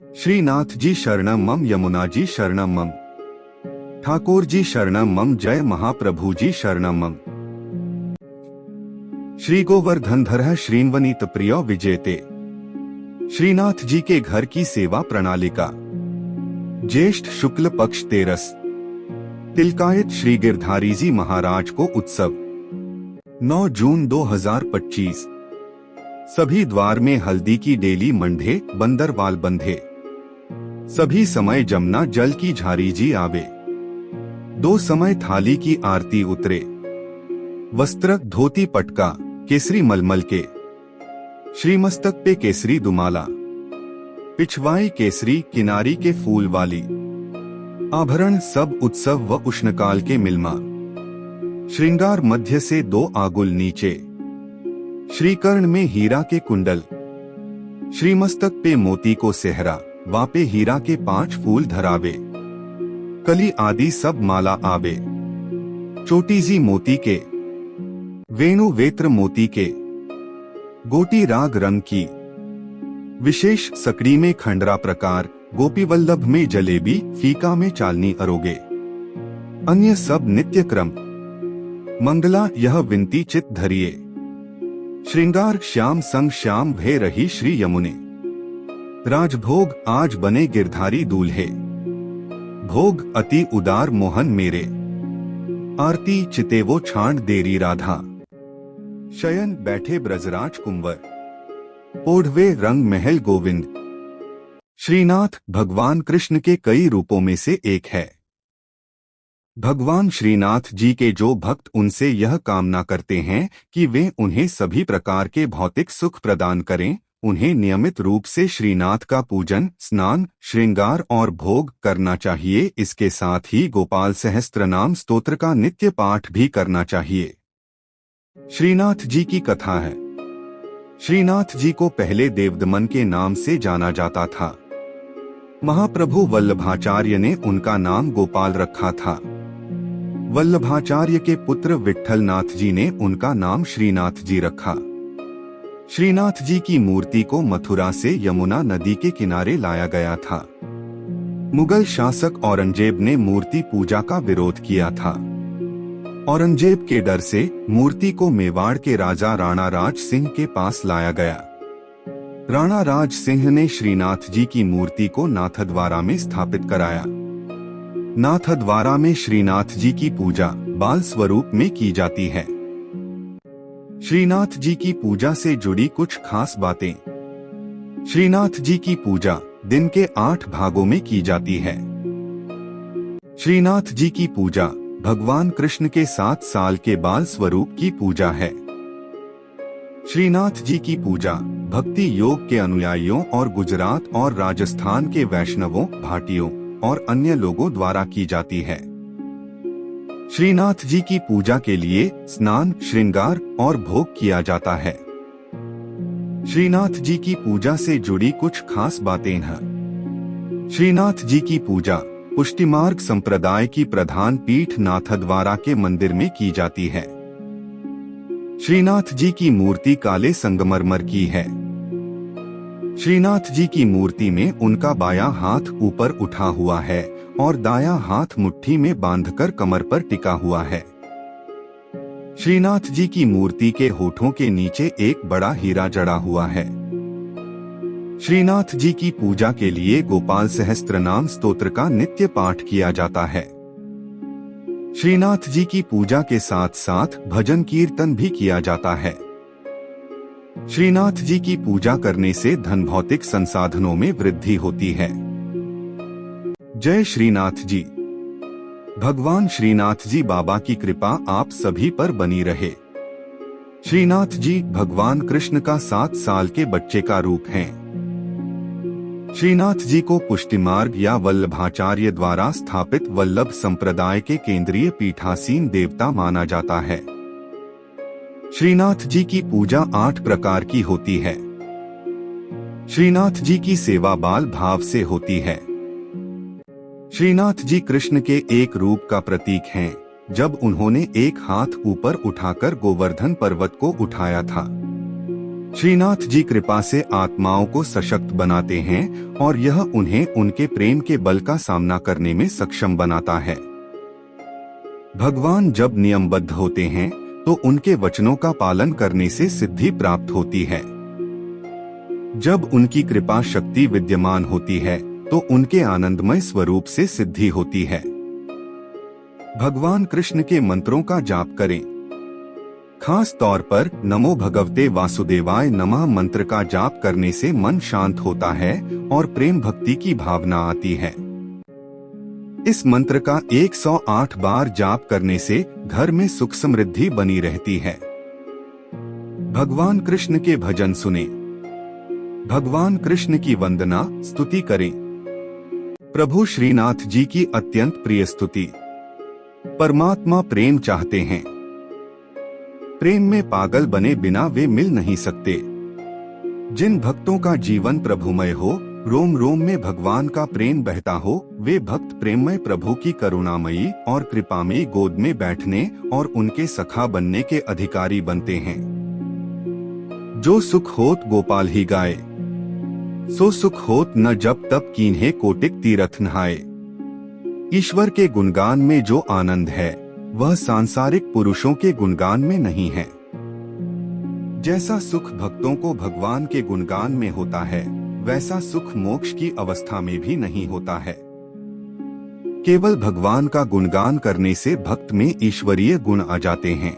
श्रीनाथ जी शरणम मम, यमुना जी शरणम मम, ठाकुर जी शरणम मम, जय महाप्रभु जी शरणम मम। श्री गोवर्धन धर श्रीन्वनीत प्रिय विजेते। श्रीनाथ जी के घर की सेवा प्रणालिका। ज्येष्ठ शुक्ल पक्ष तेरस, तिलकायत श्री गिरधारी जी महाराज को उत्सव 9 जून 2025। सभी द्वार में हल्दी की डेली मंडे बंदरवाल बंधे, सभी समय जमुना जल की झारी जी आवे, 2 समय थाली की आरती उतरे, वस्त्र धोती पटका केसरी मलमल के, श्रीमस्तक पे केसरी दुमाला, पिछवाई केसरी किनारी के फूल वाली, आभरण सब उत्सव व उष्णकाल के मिलमा, श्रृंगार मध्य से 2 आगुल नीचे, श्रीकर्ण में हीरा के कुंडल, श्रीमस्तक पे मोती को सेहरा, वापे हीरा के 5 फूल धरावे, कली आदि सब माला आवे, चोटीजी मोती के, वेणु वेत्र मोती के, गोटी राग रंग की, विशेष सकड़ी में खंडरा प्रकार, गोपी वल्लभ में जलेबी, फीका में चालनी अरोगे, अन्य सब नित्य क्रम, मंगला यह विनती चित धरिए, श्रृंगार श्याम संग श्याम भे रही श्री यमुने, राजभोग आज बने गिरधारी दूल्हे, भोग अति उदार मोहन मेरे, आरती चिते वो छांड देरी राधा, शयन बैठे ब्रजराज कुंवर, ओढ़वे रंग महल गोविंद। श्रीनाथ भगवान कृष्ण के कई रूपों में से एक है। भगवान श्रीनाथ जी के जो भक्त उनसे यह कामना करते हैं कि वे उन्हें सभी प्रकार के भौतिक सुख प्रदान करें, उन्हें नियमित रूप से श्रीनाथ का पूजन, स्नान, श्रृंगार और भोग करना चाहिए। इसके साथ ही गोपाल सहस्त्रनाम स्तोत्र का नित्य पाठ भी करना चाहिए। श्रीनाथ जी की कथा है। श्रीनाथ जी को पहले देवदमन के नाम से जाना जाता था। महाप्रभु वल्लभाचार्य ने उनका नाम गोपाल रखा था। वल्लभाचार्य के पुत्र विट्ठलनाथ जी ने उनका नाम श्रीनाथ जी रखा। श्रीनाथ जी की मूर्ति को मथुरा से यमुना नदी के किनारे लाया गया था। मुगल शासक औरंगजेब ने मूर्ति पूजा का विरोध किया था। औरंगजेब के डर से मूर्ति को मेवाड़ के राजा राणा राज सिंह के पास लाया गया। राणा राज सिंह ने श्रीनाथ जी की मूर्ति को नाथद्वारा में स्थापित कराया। नाथद्वारा में श्रीनाथ जी की पूजा बाल स्वरूप में की जाती है। श्रीनाथ जी की पूजा से जुड़ी कुछ खास बातें। श्रीनाथ जी की पूजा दिन के 8 भागों में की जाती है। श्रीनाथ जी की पूजा भगवान कृष्ण के 7 साल के बाल स्वरूप की पूजा है। श्रीनाथ जी की पूजा भक्ति योग के अनुयायियों और गुजरात और राजस्थान के वैष्णवों, भाटियों और अन्य लोगों द्वारा की जाती है। श्रीनाथ जी की पूजा के लिए स्नान, श्रृंगार और भोग किया जाता है। श्रीनाथ जी की पूजा से जुड़ी कुछ खास बातें हैं। श्रीनाथ जी की पूजा पुष्टिमार्ग संप्रदाय की प्रधान पीठ नाथद्वारा के मंदिर में की जाती है। श्रीनाथ जी की मूर्ति काले संगमरमर की है। श्रीनाथ जी की मूर्ति में उनका बायां हाथ ऊपर उठा हुआ है और दायां हाथ मुट्ठी में बांधकर कमर पर टिका हुआ है। श्रीनाथ जी की मूर्ति के होठों के नीचे एक बड़ा हीरा जड़ा हुआ है। श्रीनाथ जी की पूजा के लिए गोपाल सहस्त्रनाम स्तोत्र का नित्य पाठ किया जाता है। श्रीनाथ जी की पूजा के साथ साथ भजन कीर्तन भी किया जाता है। श्रीनाथ जी की पूजा करने से धन भौतिक संसाधनों में वृद्धि होती है। जय श्रीनाथ जी। भगवान श्रीनाथ जी बाबा की कृपा आप सभी पर बनी रहे। श्रीनाथ जी भगवान कृष्ण का 7 साल के बच्चे का रूप हैं। श्रीनाथ जी को पुष्टिमार्ग या वल्लभाचार्य द्वारा स्थापित वल्लभ संप्रदाय के केंद्रीय पीठासीन देवता माना जाता है। श्रीनाथ जी की पूजा 8 प्रकार की होती है। श्रीनाथ जी की सेवा बाल भाव से होती है। श्रीनाथ जी कृष्ण के एक रूप का प्रतीक हैं, जब उन्होंने एक हाथ ऊपर उठाकर गोवर्धन पर्वत को उठाया था। श्रीनाथ जी कृपा से आत्माओं को सशक्त बनाते हैं और यह उन्हें उनके प्रेम के बल का सामना करने में सक्षम बनाता है। भगवान जब नियमबद्ध होते हैं तो उनके वचनों का पालन करने से सिद्धि प्राप्त होती है। जब उनकी कृपा शक्ति विद्यमान होती है तो उनके आनंदमय स्वरूप से सिद्धि होती है। भगवान कृष्ण के मंत्रों का जाप करें। खास तौर पर नमो भगवते वासुदेवाय नमः मंत्र का जाप करने से मन शांत होता है और प्रेम भक्ति की भावना आती है। इस मंत्र का 108 बार जाप करने से घर में सुख समृद्धि बनी रहती है। भगवान कृष्ण के भजन सुने। भगवान कृष्ण की वंदना स्तुति करें। प्रभु श्रीनाथ जी की अत्यंत प्रिय स्तुति। परमात्मा प्रेम चाहते हैं। प्रेम में पागल बने बिना वे मिल नहीं सकते। जिन भक्तों का जीवन प्रभुमय हो, रोम रोम में भगवान का प्रेम बहता हो, वे भक्त प्रेममय प्रभु की करुणामयी और कृपामयी गोद में बैठने और उनके सखा बनने के अधिकारी बनते हैं। जो सुख होत गोपाल ही गाए, सो सुख होत न जब तब कीन्हे कोटिक तीरथ नहाए। ईश्वर के गुणगान में जो आनंद है वह सांसारिक पुरुषों के गुणगान में नहीं है। जैसा सुख भक्तों को भगवान के गुणगान में होता है, वैसा सुख मोक्ष की अवस्था में भी नहीं होता है। केवल भगवान का गुणगान करने से भक्त में ईश्वरीय गुण आ जाते हैं।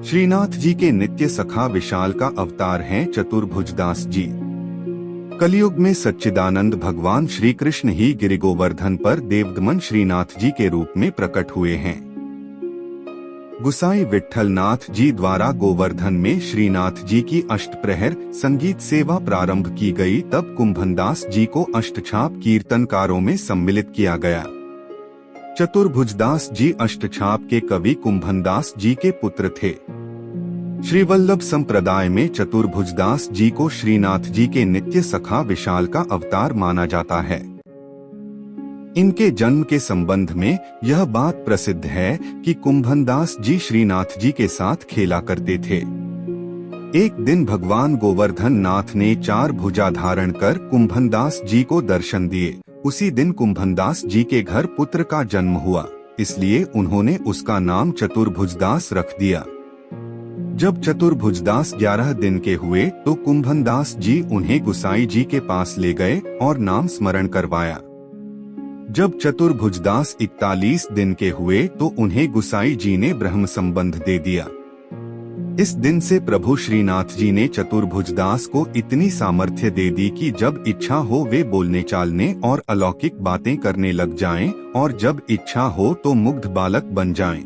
श्रीनाथ जी के नित्य सखा विशाल का अवतार हैं चतुर्भुजदास जी। कलयुग में सच्चिदानंद भगवान श्री कृष्ण ही गिरि गोवर्धन पर देवदमन श्रीनाथ जी के रूप में प्रकट हुए हैं। गुसाई विट्ठल नाथ जी द्वारा गोवर्धन में श्रीनाथ जी की अष्टप्रहर संगीत सेवा प्रारंभ की गई, तब कुंभनदास जी को अष्टछाप कीर्तनकारों में सम्मिलित किया गया। चतुर्भुजदास जी अष्टछाप के कवि कुंभनदास जी के पुत्र थे। श्री वल्लभ संप्रदाय में चतुर्भुजदास जी को श्रीनाथ जी के नित्य सखा विशाल का अवतार माना जाता है। इनके जन्म के संबंध में यह बात प्रसिद्ध है कि कुंभनदास जी श्रीनाथ जी के साथ खेला करते थे। एक दिन भगवान गोवर्धन नाथ ने 4 भुजा धारण कर कुंभनदास जी को दर्शन दिए। उसी दिन कुंभनदास जी के घर पुत्र का जन्म हुआ, इसलिए उन्होंने उसका नाम चतुर्भुजदास रख दिया। जब चतुर्भुजदास 11 दिन के हुए तो कुंभनदास जी उन्हें गुसाई जी के पास ले गए और नाम स्मरण करवाया। जब चतुर्भुजदास 41 दिन के हुए तो उन्हें गुसाई जी ने ब्रह्म संबंध दे दिया। इस दिन से प्रभु श्रीनाथ जी ने चतुर्भुजदास को इतनी सामर्थ्य दे दी कि जब इच्छा हो वे बोलने चालने और अलौकिक बातें करने लग जाएं, और जब इच्छा हो तो मुग्ध बालक बन जाएं।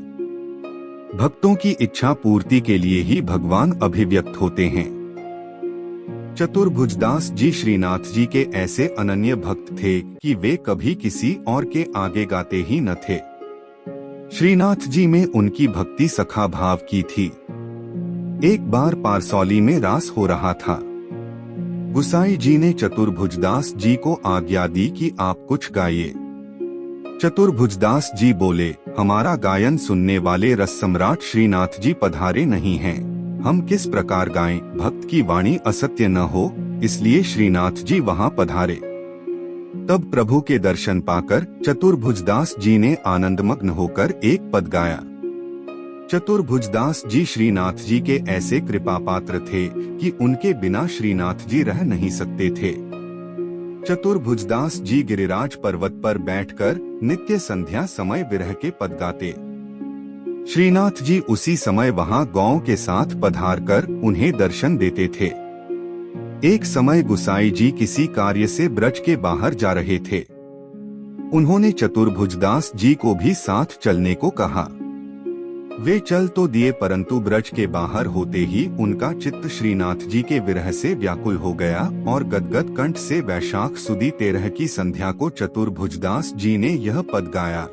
भक्तों की इच्छा पूर्ति के लिए ही भगवान अभिव्यक्त होते हैं। चतुर्भुजदास जी श्रीनाथ जी के ऐसे अनन्य भक्त थे कि वे कभी किसी और के आगे गाते ही न थे। श्रीनाथ जी में उनकी भक्ति सखा भाव की थी। एक बार पारसौली में रास हो रहा था। गुसाई जी ने चतुर्भुजदास जी को आज्ञा दी कि आप कुछ गाइए। चतुर्भुजदास जी बोले, हमारा गायन सुनने वाले रस सम्राट श्रीनाथ जी पधारे नहीं हैं, हम किस प्रकार गाएं, भक्त की वाणी असत्य न हो, इसलिए श्रीनाथ जी वहां पधारे। तब प्रभु के दर्शन पाकर चतुर्भुजदास जी ने आनंदमग्न होकर एक पद गाया। चतुर्भुजदास जी श्रीनाथ जी के ऐसे कृपा पात्र थे कि उनके बिना श्रीनाथ जी रह नहीं सकते थे। चतुर्भुजदास जी गिरिराज पर्वत पर बैठकर नित्य संध्या समय विरह के पद गाते। श्रीनाथ जी उसी समय वहां गौओं के साथ पधार कर उन्हें दर्शन देते थे। एक समय गुसाई जी किसी कार्य से ब्रज के बाहर जा रहे थे। उन्होंने चतुर्भुजदास जी को भी साथ चलने को कहा। वे चल तो दिए, परंतु ब्रज के बाहर होते ही उनका चित्त श्रीनाथ जी के विरह से व्याकुल हो गया और गदगद कंठ से वैशाख सुदी 13 की संध्या को चतुर्भुजदास जी ने यह पद गाया।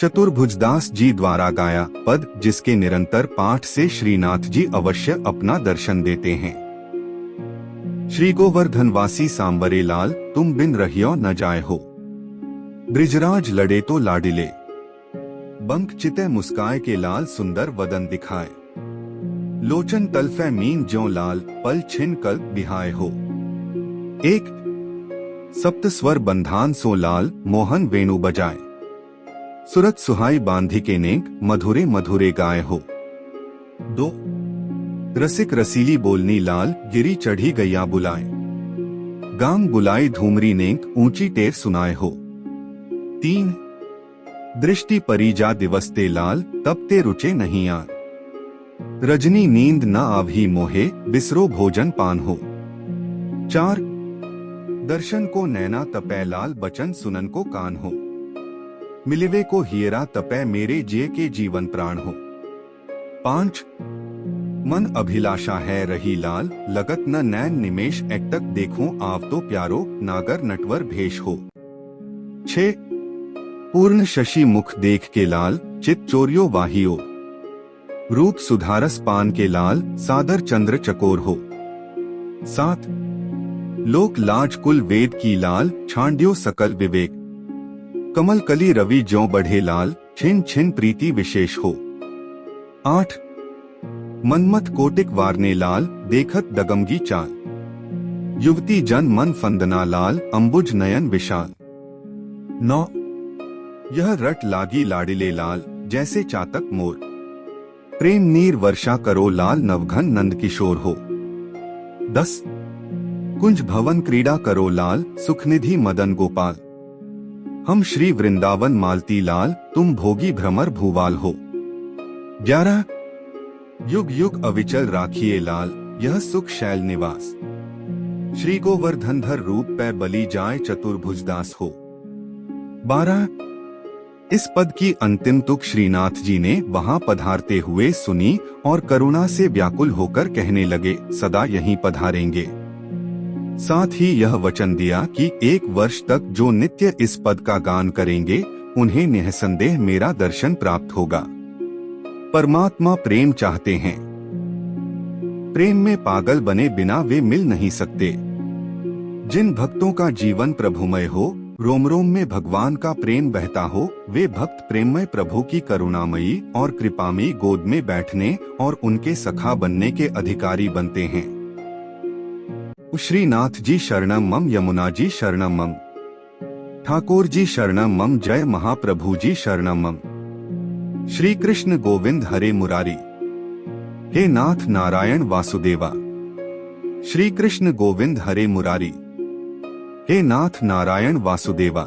चतुर्भुजदास जी द्वारा गाया पद, जिसके निरंतर पाठ से श्रीनाथ जी अवश्य अपना दर्शन देते हैं। श्री गोवर्धन वासी सांबरे लाल, तुम बिन रहियो न जाए हो। ब्रिजराज लड़े तो लाडिले, बंक चिते मुस्काए के लाल सुंदर वदन दिखाए। लोचन तलफै मीन ज्यों लाल, पल छिन कल्प बिहाय हो। एक सप्त स्वर बंधान सो लाल, मोहन वेणु बजाए। सुरत सुहाई बांधी के नेक, मधुरे मधुरे गाय हो। दो रसिक रसीली बोलनी लाल, गिरी चढ़ी गैया बुलाए। गांग बुलाई धूमरी नेक, ऊंची टेर सुनाए हो। तीन दृष्टि परिजा दिवसते लाल, तब ते रुचे नहीं आन। रजनी नींद न आवही मोहे, बिसरो भोजन पान हो। चार दर्शन को नैना तपै लाल, बचन सुनन को कान हो। मिलिवे को हियरा तपै, मेरे जिये के जीवन प्राण हो। पांच मन अभिलाषा है रही लाल, लगत न नैन निमेश एकटक देखूं आव तो प्यारो, नागर नटवर भेष हो। छे पूर्ण शशि मुख देख के लाल, चित चोरियो वाहियो। रूप सुधारस पान के लाल, सादर चंद्र चकोर हो। सात लोक लाज कुल वेद की लाल, छांड्यो सकल विवेक। कमल कली रवि ज्यों बढ़े लाल, छिन छिन प्रीति विशेष हो। आठ मनमत कोटिक वारने लाल, देखत दगमगी चाल। युवती जन मन फंदना लाल, अंबुज नयन विशाल। 9 यह रट लागी लाडिले लाल, जैसे चातक मोर। प्रेम नीर वर्षा करो लाल, नवघन नंद किशोर हो। 10 कुंज भवन क्रीड़ा करो लाल, सुखनिधि मदन गोपाल। हम श्री वृंदावन मालती लाल, तुम भोगी भ्रमर भूवाल हो। 11 युग युग अविचल राखिए लाल, यह सुख शैल निवास। श्री गोवर्धनधर रूप पे बली जाए, चतुर्भुजदास हो। 12 इस पद की अंतिम तुक श्रीनाथ जी ने वहां पधारते हुए सुनी और करुणा से व्याकुल होकर कहने लगे, सदा यहीं पधारेंगे। साथ ही यह वचन दिया कि 1 वर्ष तक जो नित्य इस पद का गान करेंगे, उन्हें निःसंदेह मेरा दर्शन प्राप्त होगा। परमात्मा प्रेम चाहते हैं। प्रेम में पागल बने बिना वे मिल नहीं सकते। जिन भक्तों का जीवन प्रभुमय हो, रोम रोम में भगवान का प्रेम बहता हो, वे भक्त प्रेममय प्रभु की करुणामयी और कृपामयी गोद में बैठने और उनके सखा बनने के अधिकारी बनते हैं। श्रीनाथ जी शरणम मम, यमुना जी शरणम मम, ठाकुर जी शरणम मम, जय महाप्रभु जी शरणम मम। श्री कृष्ण गोविंद हरे मुरारी, हे नाथ नारायण वासुदेवा। श्री कृष्ण गोविंद हरे मुरारी, हे नाथ नारायण वासुदेवा।